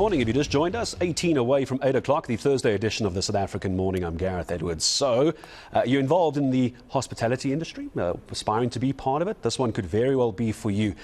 Morning, if you just joined us, 18 away from 8 o'clock, the Thursday edition of the South African Morning. I'm Gareth Edwards. So, you're involved in the hospitality industry, aspiring to be part of it. This one could very well be for you.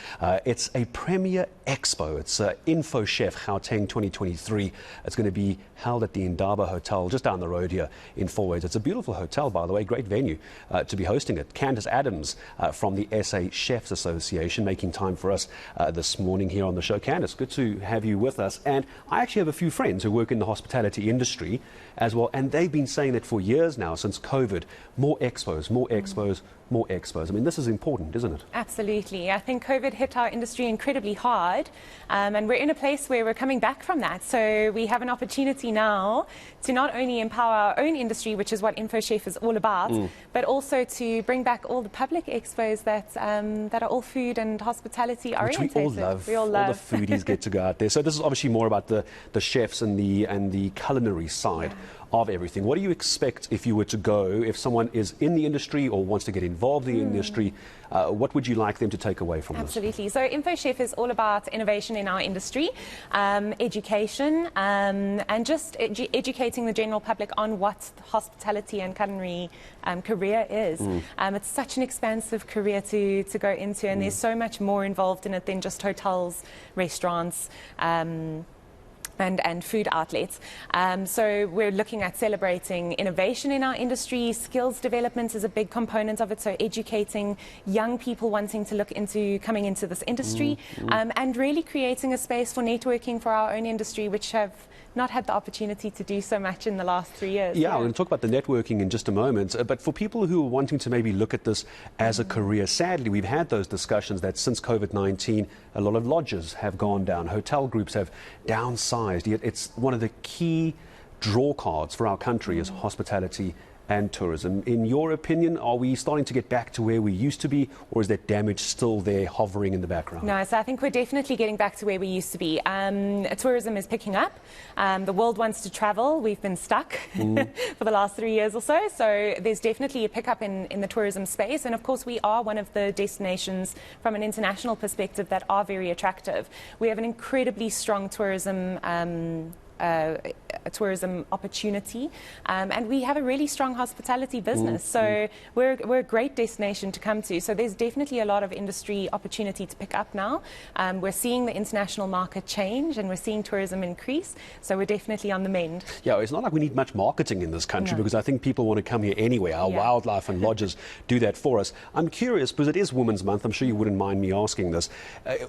It's a premier expo. It's Infochef Gauteng 2023. It's going to be held at the Indaba Hotel just down the road here in Fourways. It's a beautiful hotel, by the way, great venue to be hosting it. Candice Adams from the SA Chefs Association making time for us this morning here on the show. Candice, good to have you with us. And I actually have a few friends who work in the hospitality industry as well, and they've been saying that for years now, since COVID, more expos, more expos, more expos. I mean, this is important, isn't it? Absolutely. I think COVID hit our industry incredibly hard, and we're in a place where we're coming back from that. So we have an opportunity now to not only empower our own industry, which is what Infochef is all about, but also to bring back all the public expos that are all food and hospitality oriented. Which we all love. All the foodies get to go out there. So this is obviously more about the chefs and the culinary side of everything. What do you expect if you were to go, if someone is in the industry or wants to get involved in the industry, what would you like them to take away from this? Absolutely. So Infochef is all about innovation in our industry, education, and just educating the general public on what hospitality and culinary career is. It's such an expansive career to go into, and there's so much more involved in it than just hotels, restaurants, and food outlets. So we're looking at celebrating innovation in our industry. Skills development is a big component of it, so educating young people wanting to look into coming into this industry, and really creating a space for networking for our own industry, which have not had the opportunity to do so much in the last 3 years. Yeah, we're going to talk about the networking in just a moment, but for people who are wanting to maybe look at this as a career, sadly we've had those discussions that since COVID-19 a lot of lodges have gone down, hotel groups have downsized, yet it's one of the key draw cards for our country is hospitality and tourism. In your opinion, are we starting to get back to where we used to be, or is that damage still there hovering in the background? No, so I think we're definitely getting back to where we used to be. Tourism is picking up. The world wants to travel. We've been stuck for the last 3 years or so. So there's definitely a pickup in the tourism space. And of course, we are one of the destinations from an international perspective that are very attractive. We have an incredibly strong tourism a tourism opportunity, and we have a really strong hospitality business, so we're a great destination to come to. So there's definitely a lot of industry opportunity to pick up now. We're seeing the international market change, and we're seeing tourism increase, so we're definitely on the mend. Yeah, it's not like we need much marketing in this country, because I think people want to come here anyway. Our wildlife and lodges do that for us. I'm curious, because it is Women's Month, I'm sure you wouldn't mind me asking this.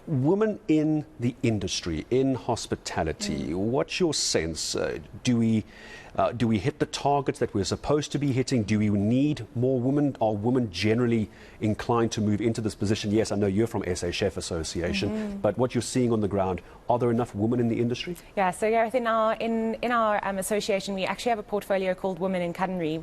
Women in the industry, in hospitality, what's your sense? Do we hit the targets that we're supposed to be hitting? Do we need more women? Are women generally inclined to move into this position? Yes, I know you're from SA Chef Association, but what you're seeing on the ground, are there enough women in the industry? Yeah, so Gareth, in our association, we actually have a portfolio called Women in Culinary,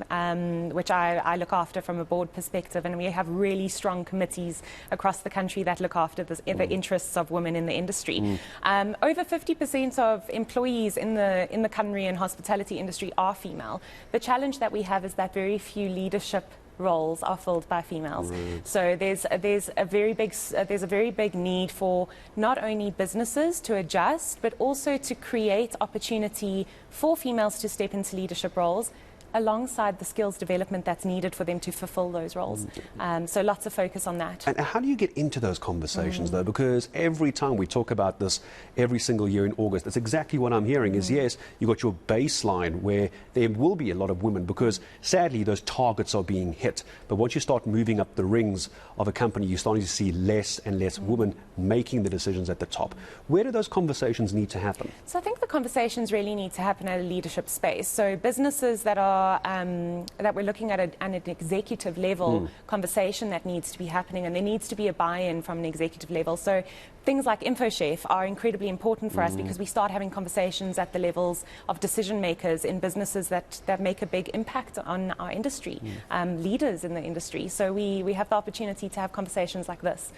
which I look after from a board perspective, and we have really strong committees across the country that look after the interests of women in the industry. Over 50% of employees in the culinary and hospitality industry are female. The challenge that we have is that very few leadership roles are filled by females. So there's a very big need for not only businesses to adjust, but also to create opportunity for females to step into leadership roles, alongside the skills development that's needed for them to fulfill those roles. So lots of focus on that. And how do you get into those conversations, though? Because every time we talk about this, every single year in August, that's exactly what I'm hearing is, yes, you've got your baseline where there will be a lot of women, because sadly those targets are being hit. But once you start moving up the rings of a company, you're starting to see less and less women making the decisions at the top. Where do those conversations need to happen? So I think the conversations really need to happen at a leadership space. So businesses that we're looking at an executive level conversation that needs to be happening, and there needs to be a buy-in from an executive level. So things like Infochef are incredibly important for us, because we start having conversations at the levels of decision makers in businesses that make a big impact on our industry, leaders in the industry. So we have the opportunity to have conversations like this.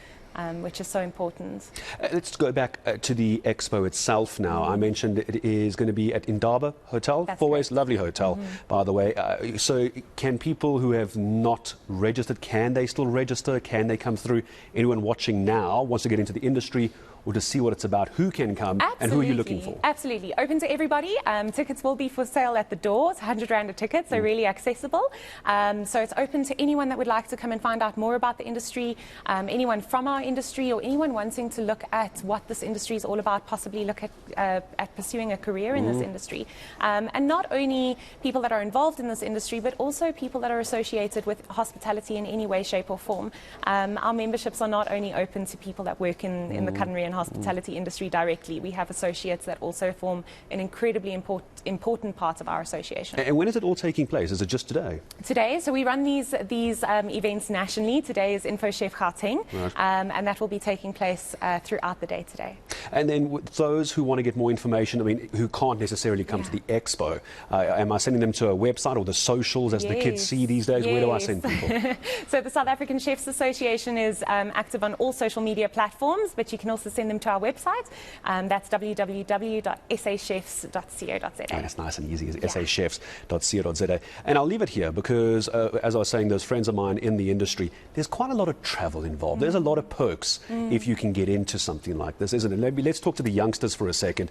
Which is so important. Let's go back to the expo itself now. I mentioned it is going to be at Indaba Hotel, Fourways, lovely hotel, by the way. So can people who have not registered, can they still register? Can they come through? Anyone watching now wants to get into the industry or to see what it's about, who can come, and who are you looking for? Absolutely. Open to everybody. Tickets will be for sale at the door. It's 100 Rand a ticket, so really accessible. So it's open to anyone that would like to come and find out more about the industry, anyone from our industry or anyone wanting to look at what this industry is all about, possibly look at pursuing a career in this industry. And not only people that are involved in this industry, but also people that are associated with hospitality in any way, shape or form. Our memberships are not only open to people that work in the culinary and hospitality industry directly. We have associates that also form an incredibly important part of our association. And when is it all taking place? Is it just today? Today. So we run these events nationally. Today is Infochef Gauteng, right. And that will be taking place throughout the day today. And then with those who want to get more information, I mean, who can't necessarily come to the Expo, am I sending them to a website or the socials as the kids see these days? Where do I send people? So the South African Chefs Association is active on all social media platforms, but you can also send them to our website. That's www.sachefs.co.za. Oh, that's nice and easy, sachefs.co.za. And I'll leave it here because, as I was saying, those friends of mine in the industry, there's quite a lot of travel involved. There's a lot of perks if you can get into something like this, isn't it? Maybe let's talk to the youngsters for a second.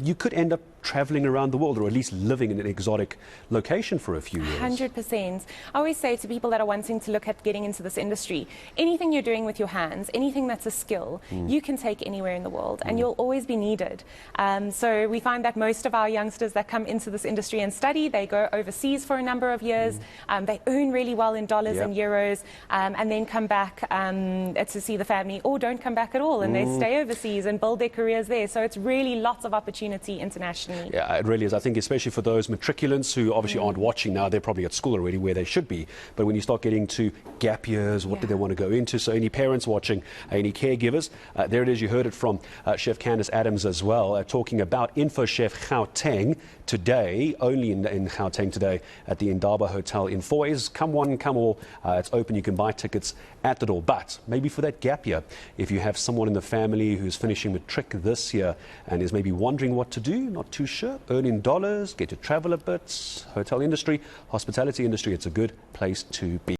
You could end up traveling around the world or at least living in an exotic location for a few years. 100%. I always say to people that are wanting to look at getting into this industry, anything you're doing with your hands, anything that's a skill, you can take anywhere in the world and you'll always be needed. So we find that most of our youngsters that come into this industry and study, they go overseas for a number of years, they earn really well in dollars and euros, and then come back to see the family, or don't come back at all, and they stay overseas and build their careers there. So it's really lots of opportunity internationally. Yeah, it really is. I think especially for those matriculants who obviously aren't watching now, they're probably at school already where they should be. But when you start getting to gap years, what do they want to go into? So any parents watching, any caregivers, there it is. You heard it from Chef Candice Adams as well, talking about Infochef Gauteng today, only in Gauteng today at the Indaba Hotel in Fourways. Come one, come all. It's open. You can buy tickets at the door. But maybe for that gap year, if you have someone in the family who's finishing matric this year and is maybe wondering what to do, not too sure, earn in dollars, get to travel a bit, hotel industry, hospitality industry, it's a good place to be.